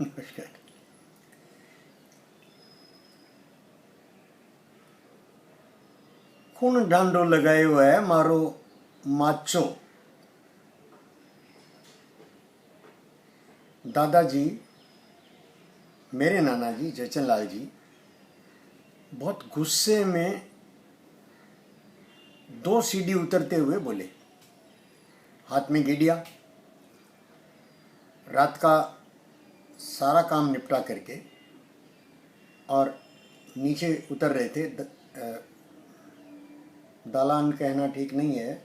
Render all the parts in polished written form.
नमस्कार। कौन डांडो लगाए हुआ है मारो माचो। दादाजी, मेरे नाना जी जयचंद लाल जी बहुत गुस्से में 2 सीढ़ी उतरते हुए बोले, हाथ में गेडिया, रात का सारा काम निपटा करके और नीचे उतर रहे थे। दालान कहना ठीक नहीं है,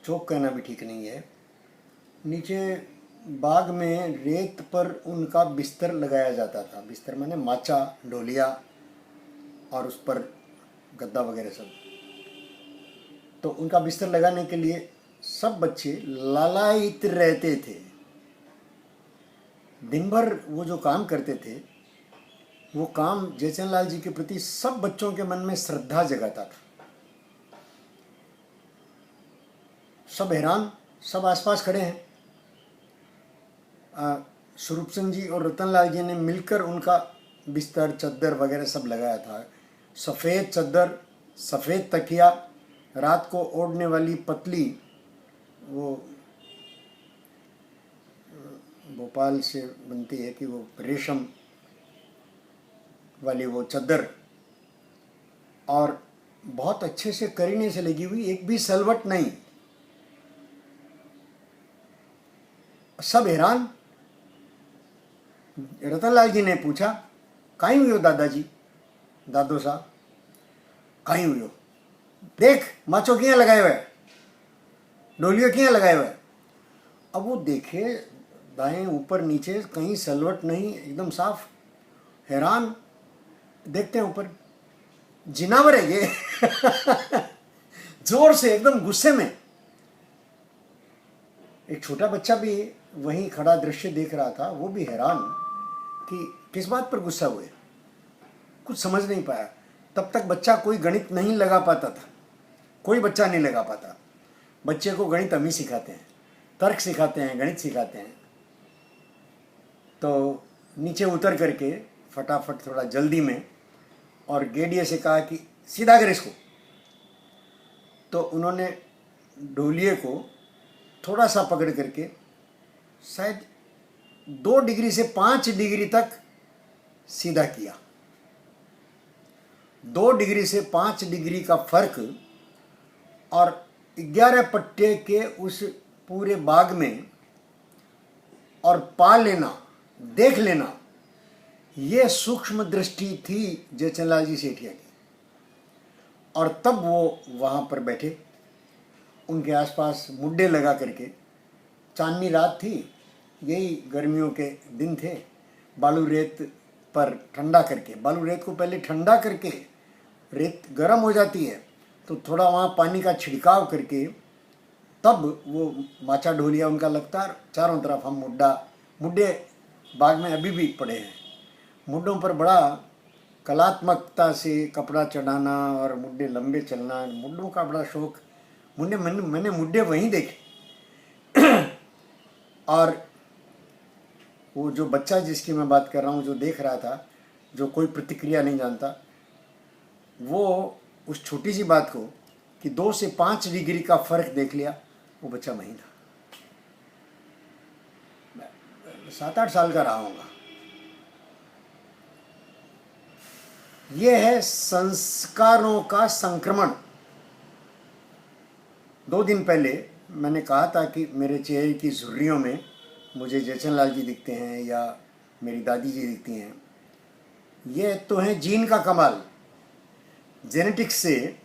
चौक कहना भी ठीक नहीं है। नीचे बाग में रेत पर उनका बिस्तर लगाया जाता था। बिस्तर माने माचा, डोलिया और उस पर गद्दा वगैरह सब। तो उनका बिस्तर लगाने के लिए सब बच्चे लालायित रहते थे। दिन भर वो जो काम करते थे, वो काम जयचंद लाल जी के प्रति सब बच्चों के मन में श्रद्धा जगाता था। सब हैरान, सब आसपास खड़े हैं। स्वरूप सिंह जी और रतनलाल जी ने मिलकर उनका बिस्तर, चद्दर वगैरह सब लगाया था। सफ़ेद चद्दर, सफ़ेद तकिया, रात को ओढ़ने वाली पतली, वो भोपाल से बनती है कि वो रेशम वाली वो चद्दर, और बहुत अच्छे से करीने से लगी हुई, एक भी सलवट नहीं। सब हैरान। रतनलाल जी ने पूछा, काई हुई हो दादाजी, दादो साहब काई हुई हो, देख माचो किया लगाए हुए, डोलियो किया लगाए हुए। अब वो देखे दाएं ऊपर नीचे कहीं सलवट नहीं, एकदम साफ। हैरान, देखते हैं ऊपर, जिनावर है ये। जोर से, एकदम गुस्से में। एक छोटा बच्चा भी वहीं खड़ा दृश्य देख रहा था, वो भी हैरान कि किस बात पर गुस्सा हुए, कुछ समझ नहीं पाया। तब तक बच्चा कोई गणित नहीं लगा पाता था, कोई बच्चा नहीं लगा पाता। बच्चे को गणित हम ही सिखाते हैं, तर्क सिखाते हैं, गणित सिखाते हैं। तो नीचे उतर करके फटाफट, थोड़ा जल्दी में, और गेडिये से कहा कि सीधा कर इसको। तो उन्होंने डोलिये को थोड़ा सा पकड़ करके शायद 2 डिग्री से 5 डिग्री तक सीधा किया। 2 डिग्री से 5 डिग्री का फर्क, और 11 पट्टे के उस पूरे बाग में, और पा लेना, देख लेना, ये सूक्ष्म दृष्टि थी जयचंद लाल जी सेठिया की। और तब वो वहाँ पर बैठे, उनके आसपास मुड्डे लगा करके, चांदनी रात थी, यही गर्मियों के दिन थे, बालू रेत पर ठंडा करके, बालू रेत को पहले ठंडा करके, रेत गर्म हो जाती है तो थोड़ा वहाँ पानी का छिड़काव करके, तब वो माचा ढोलिया उनका लगता है। चारों तरफ हम मुड्डे बाग में अभी भी पड़े हैं। मुड्डों पर बड़ा कलात्मकता से कपड़ा चढ़ाना और मुड्डे लंबे चलना, मुड्डों का बड़ा शौक। मैंने मुड्डे वहीं देखे। और वो जो बच्चा जिसकी मैं बात कर रहा हूँ, जो देख रहा था, जो कोई प्रतिक्रिया नहीं जानता, वो उस छोटी सी बात को कि 2 से 5 डिग्री का फर्क देख लिया, वो बच्चा वहीं था। 7-8 साल का रहा होगा। ये है संस्कारों का संक्रमण। 2 दिन पहले मैंने कहा था कि मेरे चेहरे की झुर्रियों में मुझे जयचंद लाल जी दिखते हैं या मेरी दादी जी दिखती हैं। ये तो है जीन का कमाल, जेनेटिक्स से,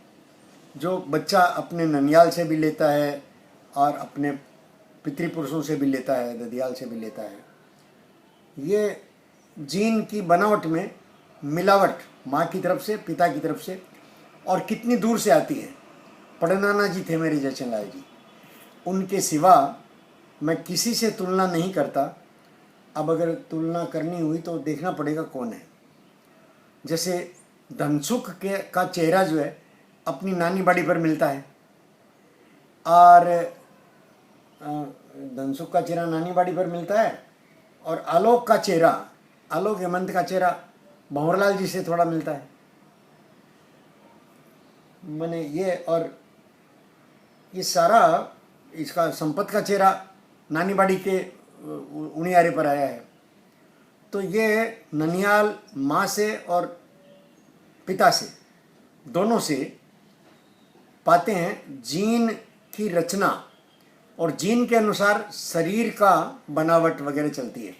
जो बच्चा अपने ननियाल से भी लेता है और अपने पितृपुरुषों से भी लेता है, ददियाल से भी लेता है। ये जीन की बनावट में मिलावट माँ की तरफ से, पिता की तरफ से, और कितनी दूर से आती है। पड़नाना जी थे मेरे जयचंद लाल जी, उनके सिवा मैं किसी से तुलना नहीं करता। अब अगर तुलना करनी हुई तो देखना पड़ेगा कौन है। जैसे धनसुख का चेहरा जो है अपनी नानी बाड़ी पर मिलता है, और धनसुख का चेहरा नानी बाड़ी पर मिलता है, और आलोक का चेहरा, आलोक हेमंत का चेहरा भंवरलाल जी से थोड़ा मिलता है। मैंने ये, और ये सारा इसका संपत का चेहरा नानी बाड़ी के उनियारे पर आया है। तो ये ननिहाल माँ से और पिता से, दोनों से पाते हैं जीन की रचना, और जीन के अनुसार शरीर का बनावट वगैरह चलती है।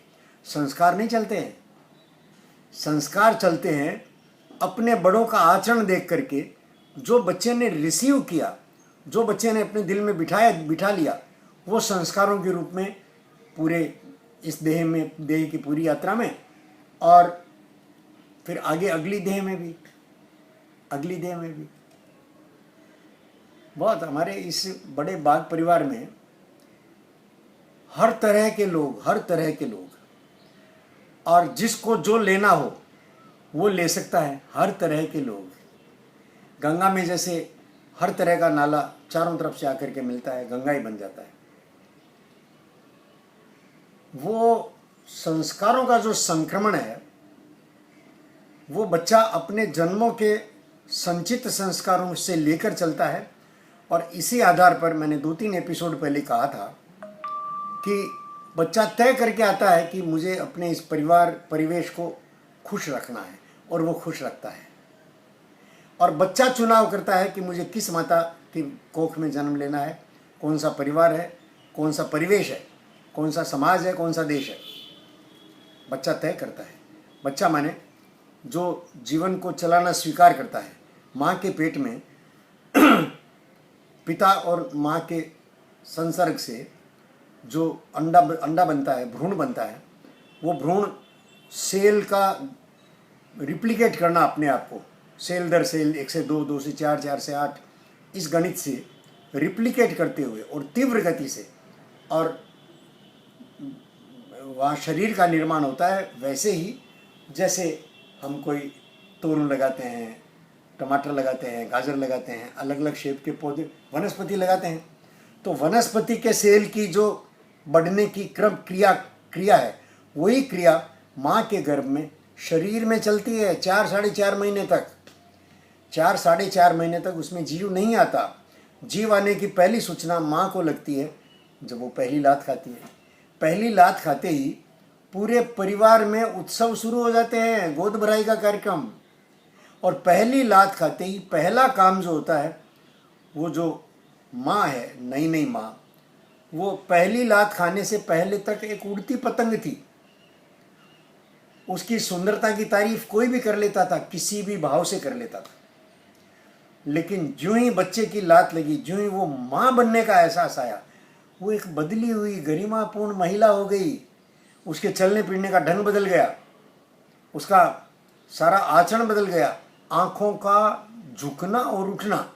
संस्कार नहीं चलते हैं। संस्कार चलते हैं अपने बड़ों का आचरण देख करके। जो बच्चे ने रिसीव किया, जो बच्चे ने अपने दिल में बिठा लिया, वो संस्कारों के रूप में पूरे इस देह में, देह की पूरी यात्रा में, और फिर आगे अगली देह में भी, अगली देह में भी। बहुत हमारे इस बड़े बाग परिवार में हर तरह के लोग, हर तरह के लोग, और जिसको जो लेना हो वो ले सकता है। हर तरह के लोग, गंगा में जैसे हर तरह का नाला चारों तरफ से आकर के मिलता है, गंगा ही बन जाता है। वो संस्कारों का जो संक्रमण है, वो बच्चा अपने जन्मों के संचित संस्कारों से लेकर चलता है। और इसी आधार पर मैंने 2-3 एपिसोड पहले कहा था कि बच्चा तय करके आता है कि मुझे अपने इस परिवेश को खुश रखना है, और वो खुश रखता है। और बच्चा चुनाव करता है कि मुझे किस माता की कोख में जन्म लेना है, कौन सा परिवार है, कौन सा परिवेश है, कौन सा समाज है, कौन सा देश है। बच्चा तय करता है। बच्चा माने जो जीवन को चलाना स्वीकार करता है। माँ के पेट में पिता और माँ के संसर्ग से जो अंडा बनता है, भ्रूण बनता है, वो भ्रूण सेल का रिप्लिकेट करना अपने आप को, सेल दर सेल 1 से 2, 2 से 4, 4 से 8, इस गणित से रिप्लिकेट करते हुए और तीव्र गति से, और वहाँ शरीर का निर्माण होता है। वैसे ही जैसे हम कोई तोरन लगाते हैं, टमाटर लगाते हैं, गाजर लगाते हैं, अलग अलग शेप के पौधे, वनस्पति लगाते हैं, तो वनस्पति के सेल की जो बढ़ने की क्रिया है, वही क्रिया माँ के गर्भ में शरीर में चलती है 4 साढ़े 4 महीने तक। 4 साढ़े 4 महीने तक उसमें जीव नहीं आता। जीव आने की पहली सूचना माँ को लगती है जब वो पहली लात खाती है। पहली लात खाते ही पूरे परिवार में उत्सव शुरू हो जाते हैं, गोद भराई का कार्यक्रम। और पहली लात खाते ही पहला काम जो होता है, वो जो माँ है, नई नई माँ, वो पहली लात खाने से पहले तक एक उड़ती पतंग थी। उसकी सुंदरता की तारीफ कोई भी कर लेता था, किसी भी भाव से कर लेता था। लेकिन ज्यों ही बच्चे की लात लगी, ज्यों ही वो माँ बनने का एहसास आया, वो एक बदली हुई गरिमापूर्ण महिला हो गई। उसके चलने फिरने का ढंग बदल गया, उसका सारा आचरण बदल गया, आंखों का झुकना और उठना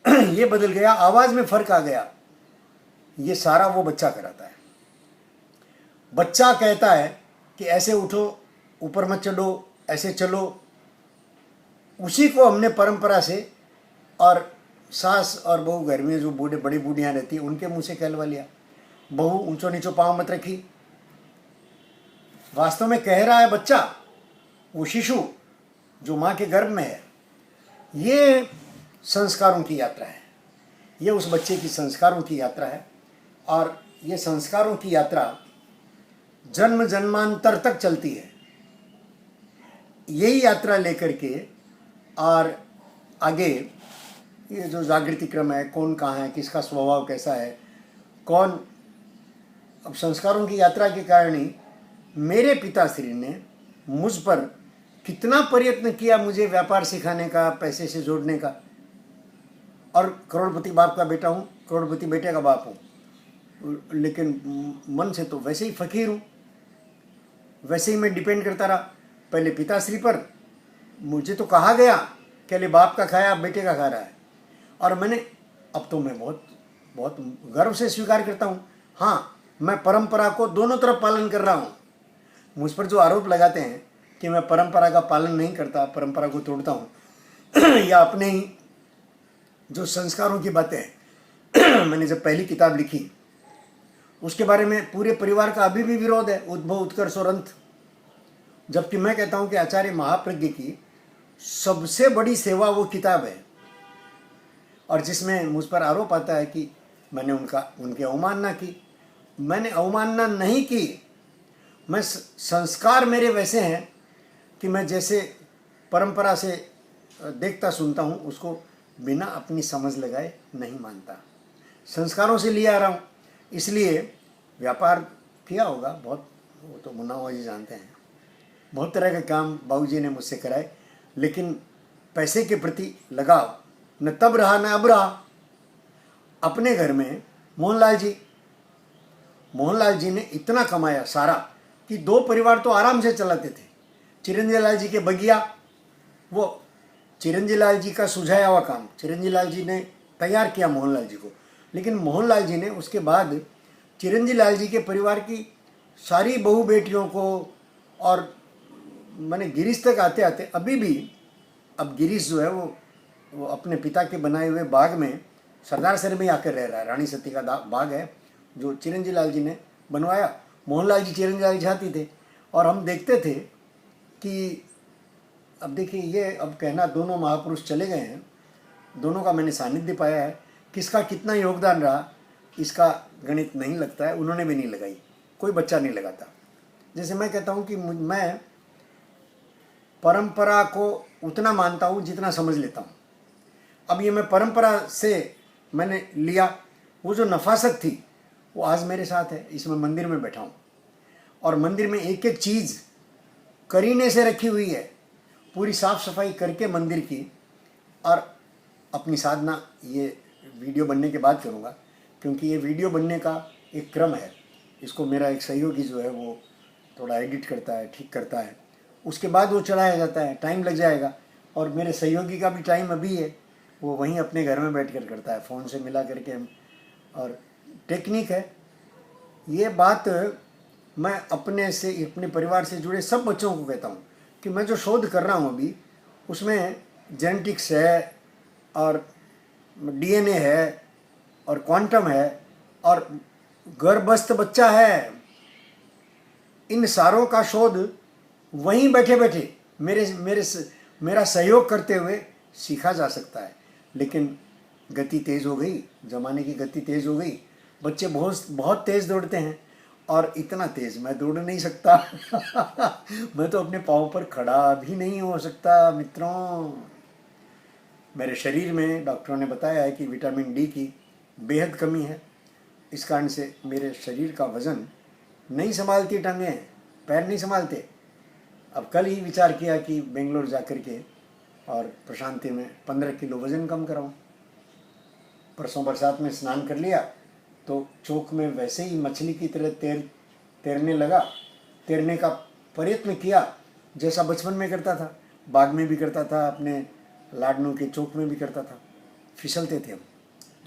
ये बदल गया, आवाज में फर्क आ गया। ये सारा वो बच्चा कराता है। बच्चा कहता है कि ऐसे उठो, ऊपर मत चढ़ो, ऐसे चलो। उसी को हमने परंपरा से, और सास और बहू घर में जो बड़ी बूढ़ियाँ रहती हैं, उनके मुंह से कहलवा लिया। बहू ऊंचो नीचो पाँव मत रखी। वास्तव में कह रहा है बच्चा, वो शिशु जो माँ के गर्भ में है। ये संस्कारों की यात्रा है, ये उस बच्चे की संस्कारों की यात्रा है। और ये संस्कारों की यात्रा जन्म जन्मांतर तक चलती है। यही यात्रा लेकर के और आगे ये जो जागृति क्रम है, कौन कहाँ है, किसका स्वभाव कैसा है, कौन, अब संस्कारों की यात्रा के कारण ही मेरे पिताश्री ने मुझ पर कितना प्रयत्न किया मुझे व्यापार सिखाने का, पैसे से जोड़ने का। और करोड़पति बाप का बेटा हूँ, करोड़पति बेटे का बाप हूँ, लेकिन मन से तो वैसे ही फकीर हूँ। वैसे ही मैं डिपेंड करता रहा पहले पिताश्री पर। मुझे तो कहा गया कि अरे बाप का खाया अब बेटे का खा रहा है। और मैंने, अब तो मैं बहुत बहुत गर्व से स्वीकार करता हूँ, हाँ मैं परंपरा को दोनों तरफ पालन कर रहा हूँ। मुझ पर जो आरोप लगाते हैं कि मैं परंपरा का पालन नहीं करता, परंपरा को तोड़ता हूँ या अपने ही जो संस्कारों की बातें हैं मैंने जब पहली किताब लिखी उसके बारे में पूरे परिवार का अभी भी विरोध है, उद्भव उत्कर्ष और अंत। जबकि मैं कहता हूं कि आचार्य महाप्रज्ञ की सबसे बड़ी सेवा वो किताब है, और जिसमें मुझ पर आरोप आता है कि मैंने उनकी अवमानना की। मैंने अवमानना नहीं की, मैं संस्कार मेरे वैसे हैं कि मैं जैसे परंपरा से देखता सुनता हूँ उसको बिना अपनी समझ लगाए नहीं मानता। संस्कारों से लिए आ रहा हूँ, इसलिए व्यापार किया होगा बहुत, वो तो मुन्ना जी जानते हैं, बहुत तरह के काम बाबूजी ने मुझसे कराए, लेकिन पैसे के प्रति लगाव न तब रहा न अब रहा। अपने घर में मोहनलाल जी ने इतना कमाया सारा कि 2 परिवार तो आराम से चलाते थे। चिरंजीव लाल जी के बगिया, वो चिरंजीव लाल जी का सुझाया हुआ काम चिरंजीव लाल जी ने तैयार किया मोहनलाल जी को, लेकिन मोहनलाल जी ने उसके बाद चिरंजीव लाल जी के परिवार की सारी बहू बेटियों को, और मैंने गिरीश तक आते आते अभी भी, अब गिरीश जो है वो अपने पिता के बनाए हुए बाग में सरदार सर में आकर रह रहा है। रानी सती का बाग है जो चिरंजीव लाल जी ने बनवाया। मोहनलाल जी चिरंजीव लाल जी चाहते थे, और हम देखते थे कि अब देखिए ये अब कहना दोनों महापुरुष चले गए हैं, दोनों का मैंने सानिध्य पाया है, किसका कितना योगदान रहा इसका गणित नहीं लगता है, उन्होंने भी नहीं लगाई, कोई बच्चा नहीं लगाता। जैसे मैं कहता हूँ कि मैं परंपरा को उतना मानता हूँ जितना समझ लेता हूँ। अब ये मैं परंपरा से मैंने लिया, वो जो नफासत थी वो आज मेरे साथ है। इसमें मंदिर में बैठा हूँ और मंदिर में एक एक चीज़ करीने से रखी हुई है, पूरी साफ सफाई करके मंदिर की। और अपनी साधना ये वीडियो बनने के बाद करूँगा, क्योंकि ये वीडियो बनने का एक क्रम है। इसको मेरा एक सहयोगी जो है वो थोड़ा एडिट करता है, ठीक करता है, उसके बाद वो चढ़ाया जाता है, टाइम लग जाएगा। और मेरे सहयोगी का भी टाइम अभी है, वो वहीं अपने घर में बैठ कर करता है, फ़ोन से मिला करके। और टेक्निक है ये बात। मैं अपने से, अपने परिवार से जुड़े सब बच्चों को कहता हूँ कि मैं जो शोध कर रहा हूँ अभी, उसमें जेनेटिक्स है और डीएनए है और क्वांटम है और गर्भस्थ बच्चा है। इन सारों का शोध वहीं बैठे बैठे मेरा सहयोग करते हुए सीखा जा सकता है। लेकिन गति तेज़ हो गई, ज़माने की गति तेज़ हो गई, बच्चे बहुत तेज़ दौड़ते हैं, और इतना तेज़ मैं दौड़ नहीं सकता। मैं तो अपने पाँव पर खड़ा भी नहीं हो सकता मित्रों। मेरे शरीर में डॉक्टरों ने बताया है कि विटामिन डी की बेहद कमी है। इस कारण से मेरे शरीर का वज़न नहीं संभालती, टांगें पैर नहीं संभालते। अब कल ही विचार किया कि बेंगलोर जा कर के और प्रशांति में 15 किलो वज़न कम कराऊं। परसों बरसात में स्नान कर लिया तो चौक में वैसे ही मछली की तरह तैरने लगा। तैरने का प्रयत्न किया जैसा बचपन में करता था, बाग में भी करता था, अपने लाडनू के चौक में भी करता था। फिसलते थे हम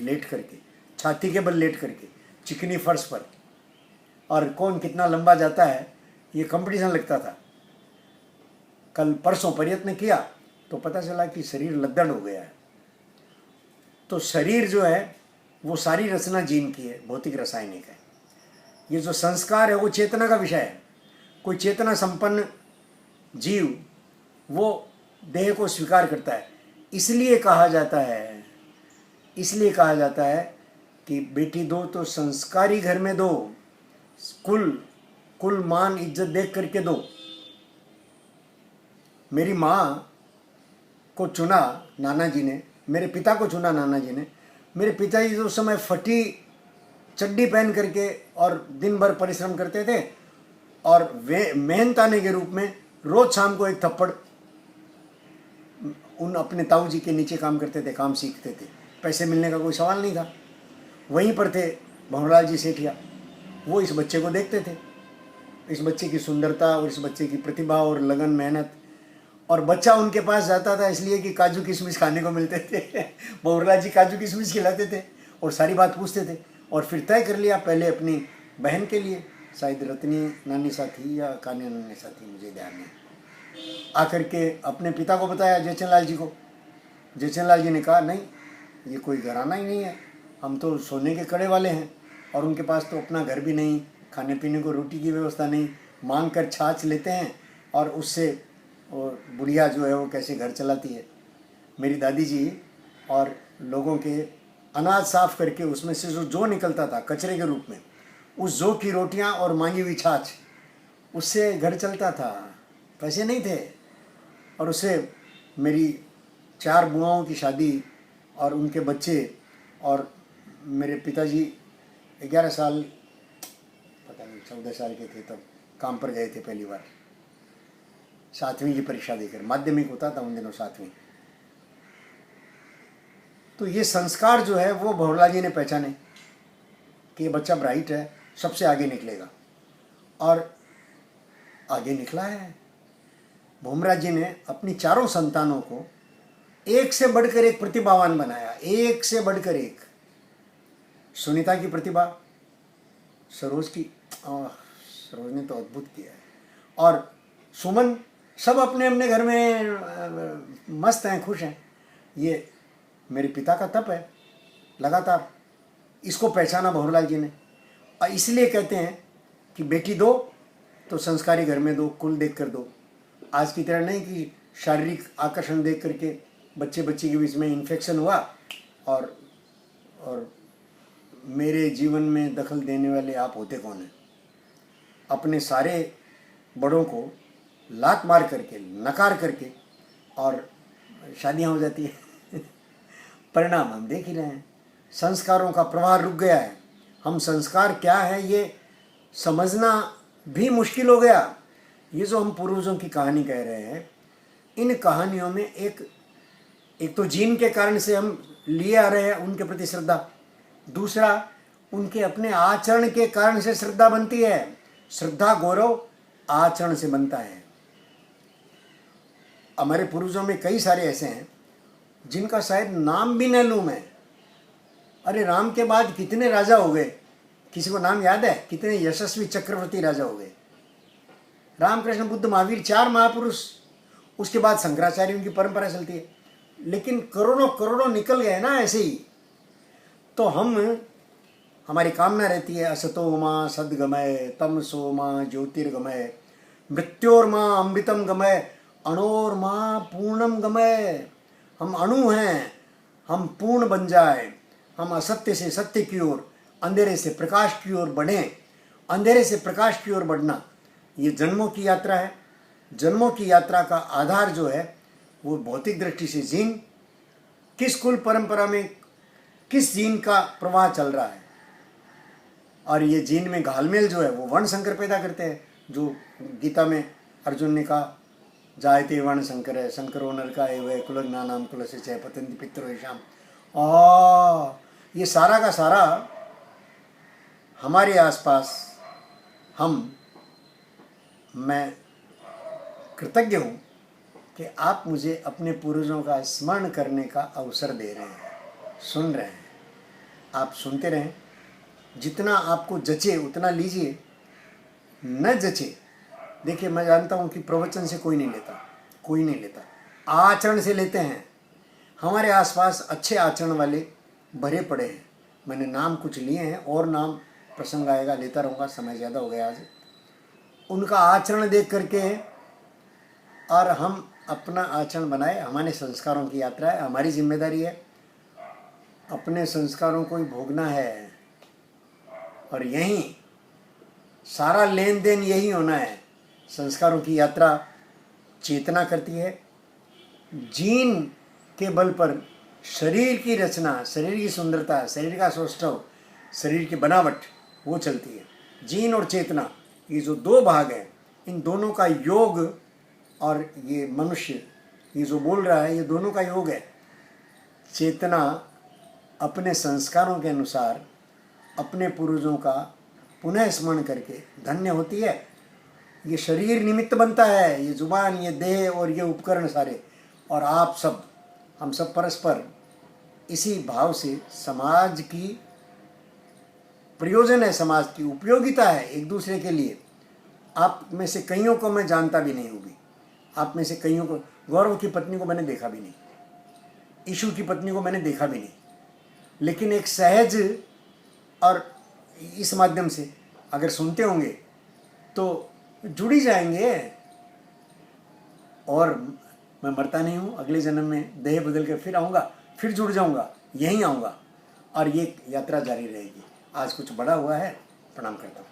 लेट करके, छाती के बल लेट करके चिकनी फर्श पर, और कौन कितना लंबा जाता है ये कंपटीशन लगता था। कल परसों प्रयत्न किया तो पता चला कि शरीर लद्दड़ हो गया है। तो शरीर जो है वो सारी रचना जीन की है, भौतिक रासायनिक है। ये जो संस्कार है वो चेतना का विषय है। कोई चेतना संपन्न जीव वो देह को स्वीकार करता है। इसलिए कहा जाता है कि बेटी दो तो संस्कारी घर में दो, कुल मान इज्जत देख करके दो। मेरी माँ को चुना नाना जी ने, मेरे पिता को चुना नाना जी ने। मेरे पिताजी उस समय फटी चड्डी पहन करके और दिन भर परिश्रम करते थे, और वे मेहनताने के रूप में रोज शाम को एक थप्पड़ उन अपने ताऊ जी के नीचे काम करते थे, काम सीखते थे। पैसे मिलने का कोई सवाल नहीं था। वहीं पर थे भंवरलाल जी सेठिया, वो इस बच्चे को देखते थे, इस बच्चे की सुंदरता और इस बच्चे की प्रतिभा और लगन मेहनत। और बच्चा उनके पास जाता था इसलिए कि काजू किशमिश खाने को मिलते थे। भंवरलाल जी काजू किशमिश खिलाते थे और सारी बात पूछते थे। और फिर तय कर लिया पहले अपनी बहन के लिए, शायद रत्नी नानी साथी या कान्या नानी साथी, मुझे ध्यान नहीं, आकर के अपने पिता को बताया जयचंद लाल जी को। जयचंद लाल जी ने कहा नहीं, ये कोई घराना ही नहीं है, हम तो सोने के कड़े वाले हैं। और उनके पास तो अपना घर भी नहीं, खाने पीने को रोटी की व्यवस्था नहीं, मांग कर छाछ लेते हैं और उससे वो बुढ़िया जो है वो कैसे घर चलाती है। मेरी दादी जी और लोगों के अनाज साफ करके उसमें से जो निकलता था कचरे के रूप में, उस जौ की रोटियां और मांगी हुई छाछ, उससे घर चलता था, पैसे नहीं थे। और उससे मेरी 4 बुआओं की शादी और उनके बच्चे, और मेरे पिताजी 11 साल, पता नहीं 14 साल के थे तब काम पर गए थे पहली बार, 7वीं की परीक्षा देकर। माध्यमिक होता था उन दिनों 7वीं। तो ये संस्कार जो है वो भंवरलाल जी ने पहचाने कि ये बच्चा ब्राइट है, सबसे आगे निकलेगा, और आगे निकला है। भंवरलाल जी ने अपनी 4 संतानों को एक से बढ़कर एक प्रतिभावान बनाया, एक से बढ़कर एक। सुनीता की प्रतिभा, सरोज की, सरोज ने तो अद्भुत किया है, और सुमन, सब अपने अपने घर में मस्त हैं, खुश हैं। ये मेरे पिता का तप है लगातार, इसको पहचाना भंवरलाल जी ने। और इसलिए कहते हैं कि बेटी दो तो संस्कारी घर में दो, कुल देख कर दो। आज की तरह नहीं कि शारीरिक आकर्षण देख करके बच्चे बच्चे के बीच में इन्फेक्शन हुआ और मेरे जीवन में दखल देने वाले आप होते कौन हैं। अपने सारे बड़ों को लात मार करके, नकार करके, और शादियां हो जाती है। परिणाम हम देख ही रहे हैं। संस्कारों का प्रवाह रुक गया है। हम संस्कार क्या है ये समझना भी मुश्किल हो गया। ये जो हम पूर्वजों की कहानी कह रहे हैं, इन कहानियों में एक तो जीन के कारण से हम लिए आ रहे हैं उनके प्रति श्रद्धा, दूसरा उनके अपने आचरण के कारण से श्रद्धा बनती है। श्रद्धा गौरव आचरण से बनता है। हमारे पूर्वजों में कई सारे ऐसे हैं जिनका शायद नाम भी न लूं मैं। अरे राम के बाद कितने राजा हो गए, किसी को नाम याद है? कितने यशस्वी चक्रवर्ती राजा हो गए। रामकृष्ण बुद्ध महावीर 4 महापुरुष, उसके बाद शंकराचार्यों की परंपरा चलती है, लेकिन करोड़ों करोड़ों निकल गए ना ऐसे ही। तो हमारी कामना रहती है असतो मां सद्गमय तमसो मां ज्योतिर्गमय मृत्योर्मा अमृतम गमय अणोर्मा पूर्णम गमय। हम अणु हैं, हम पूर्ण बन जाए, हम असत्य से सत्य की ओर, अंधेरे से प्रकाश की ओर बढ़ें। अंधेरे से प्रकाश की ओर बढ़ना ये जन्मों की यात्रा है। जन्मों की यात्रा का आधार जो है वो भौतिक दृष्टि से जीन, किस कुल परंपरा में किस जीन का प्रवाह चल रहा है, और ये जीन में घालमेल जो है वो वर्ण संकर पैदा करते हैं। जो गीता में अर्जुन ने कहा जायते वर्ण संकर है, संकरो नरका एवं कुलज्ञानाम कुलस्य च पतन्ति पितरो येषाम्। ये सारा का सारा हमारे आसपास मैं कृतज्ञ हूँ कि आप मुझे अपने पूर्वजों का स्मरण करने का अवसर दे रहे हैं, सुन रहे हैं। आप सुनते रहें, जितना आपको जचे उतना लीजिए, न जचे, देखिए मैं जानता हूँ कि प्रवचन से कोई नहीं लेता, आचरण से लेते हैं। हमारे आसपास अच्छे आचरण वाले भरे पड़े हैं। मैंने नाम कुछ लिए हैं, और नाम प्रसंग आएगा लेता रहूँगा, समय ज़्यादा हो गया आज। उनका आचरण देख करके और हम अपना आचरण बनाए। हमारे संस्कारों की यात्रा है, हमारी जिम्मेदारी है, अपने संस्कारों को ही भोगना है, और यहीं सारा लेन देन यही होना है। संस्कारों की यात्रा चेतना करती है। जीन के बल पर शरीर की रचना, शरीर की सुंदरता, शरीर का सौष्ठव, शरीर की बनावट वो चलती है। जीन और चेतना ये जो 2 भाग हैं, इन दोनों का योग, और ये मनुष्य ये जो बोल रहा है ये दोनों का योग है। चेतना अपने संस्कारों के अनुसार अपने पूर्वजों का पुनः स्मरण करके धन्य होती है। ये शरीर निमित्त बनता है, ये जुबान, ये देह और ये उपकरण सारे, और आप सब, हम सब परस्पर इसी भाव से समाज की प्रयोजन है, समाज की उपयोगिता है एक दूसरे के लिए। आप में से कईयों को मैं जानता भी नहीं होगी, आप में से कईयों को, गौरव की पत्नी को मैंने देखा भी नहीं, ईशु की पत्नी को मैंने देखा भी नहीं, लेकिन एक सहज और इस माध्यम से अगर सुनते होंगे तो जुड़ ही जाएंगे। और मैं मरता नहीं हूँ, अगले जन्म में देह बदल के फिर आऊँगा, फिर जुड़ जाऊँगा, यहीं आऊँगा और ये यात्रा जारी रहेगी। आज कुछ बड़ा हुआ है। प्रणाम करता हूँ।